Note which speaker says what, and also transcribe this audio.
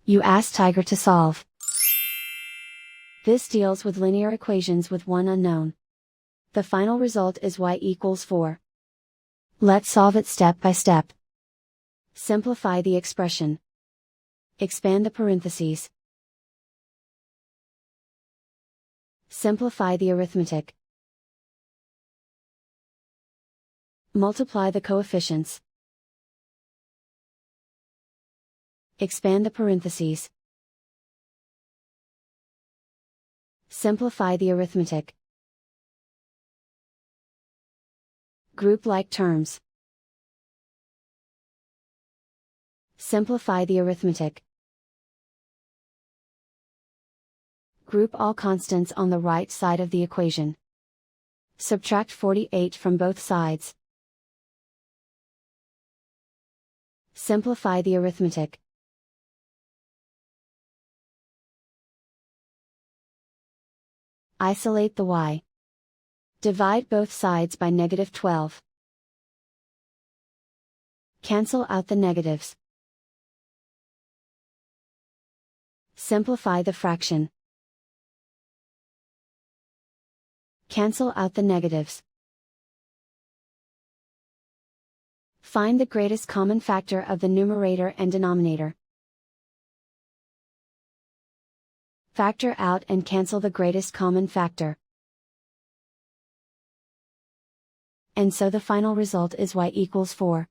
Speaker 1: You ask Tiger to solve. This deals with linear equations with one unknown. The final result is y=4. Let's solve it step by step. Simplify the expression. Expand the parentheses. Simplify the arithmetic. Multiply the coefficients. Expand the parentheses. Simplify the arithmetic. Group like terms. Simplify the arithmetic. Group all constants on the right side of the equation. Subtract 48 from both sides. Simplify the arithmetic. Isolate the y. Divide both sides by -12. Cancel out the negatives. Simplify the fraction. Cancel out the negatives. Find the greatest common factor of the numerator and denominator. Factor out and cancel the greatest common factor. And so the final result is y=4.